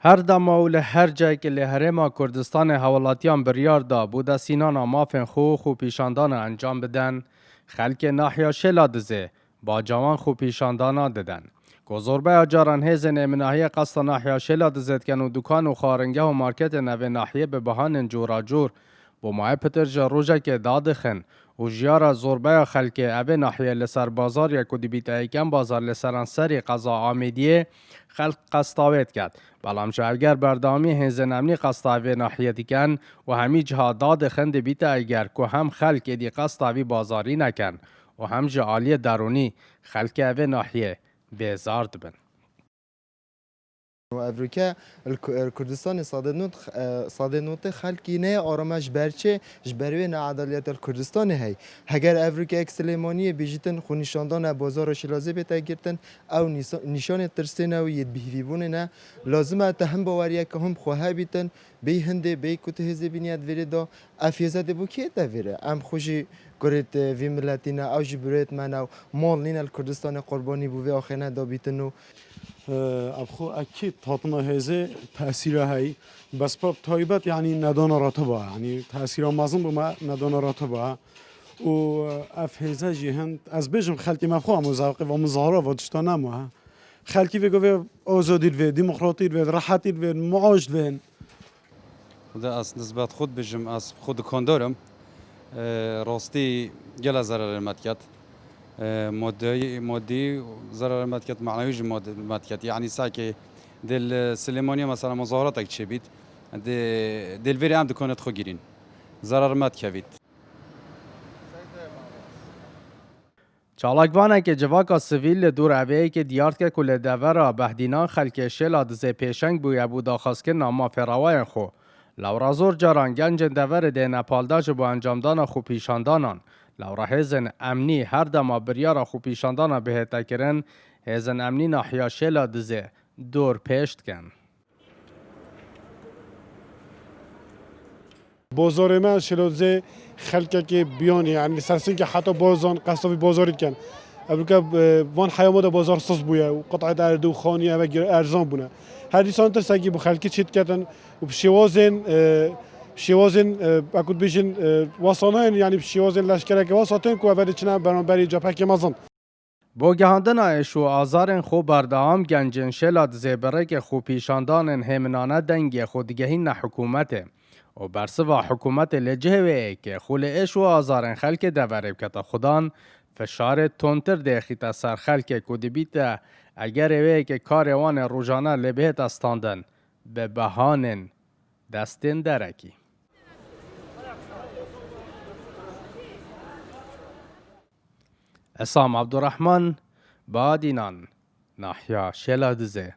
هر دما و له هر جای که له هرما کردستان حوالاتیان بریار دا بوده سینانا مافن خو پیشاندان انجام بدن خلک ناحیا شلا دزه با جوان خو پیشاندانا ددن گزربه اجاران هزن مناحیه قصد ناحیا شلا دزد کن و دکان و خارنگه و مارکت نوه ناحیه به بهان جورا جور با ماه پتر جروجه که دادخن و جیارا زوربه خلک اوه ناحیه لسر بازار یا کدی بیت ایکن بازار لسرانسری قضا آمیدیه خلق قصداوید کرد بلام اگر بردامی هنزن امنی قصداوی ناحیه دیکن و همی جها دادخن دی بیت اگر که هم خلک دی قصداوی بازاری نکن و هم جعالی درونی خلک اوه ناحیه بیزارد بن. و افریقا کردستان صادنوت خلکی نه آرامش برچه جبروی نعادلیت کردستان هی اگر افریقا اکسلیمانی بیجتن خونیشاندان بازار شلازه بیت گرتن او نشان ترسین او ید بهوی بونه نه لازمه تهم باوریه که هم خواه بیتن بی هنده بی کته هزبینیت وری دا افیزه بو که دوره ام خوشی کرد وی ملتینا او جبرویت من او مال نین کردستان قربانی بوی آخینه دا بیتنو ابخو اكيد هاتنا هذا تاثيره هي بس بطيبت يعني ندان راتبه يعني تاثيره مازن بما ندان راتبه و اف هذا جهان از بجم خلقي مخو مزاق و مظاهره و دشتانه ما خلقي بيگو آزادی و دموکراتی و راحتی و معاش و ده از نسبت خود بجم از خود کندارم راستی گل ضرر مدکت مادي ضرر مدكت معنوي مدكت يعني ساكي دل سليمانية مثلا مظاهراتك تشبيت دل فيري عم دكونت خوجرين ضرر مدكت چالاکوانه که جواکا سویل دور اوهی که دیارت که کل دورا بهدینان خلک شلا دزه پیشنگ بویا بودا خواست که ناما فراوای خو لورا زور جاران گنج دور ده نپالداج با انجامدان خو پیشاندانان لورا هزن امنی هر دما بریارا خو پیشاندانا بهتا کرن هزن امنی ناحیا شلا دزه دور پیشت کن. بازار ما شلوزه خلقه که بیان يعني سرسين که حتی بازان قصابی بازاری کن ابروکه وان حیامات بازار ساز بوده و قطعه اردو خانی و ارزان بونه هر دیسان تر سگی بخلقی چیت کردن و شوازن اكود بيجن وصانين يعني بشوازن لشکره که واسطن کو اول چنه برانبری جپک مازن با گهاندن ایشو آزارن خو بردام گنجن شلاد زیبره که خو پیشاندانن همنانه دنگی خودگهین حکومته و برسوا حکومت لجهوه که خول ایشو آزارن خلک دوره کتا خودان فشار تونتر دیخیتا سر خلک کدبیتا اگر اوه که کاروان روزانه لبهت استاندن به بهانن دستین درکی. اسام عبدالرحمن بادینان ناحیا شلادزه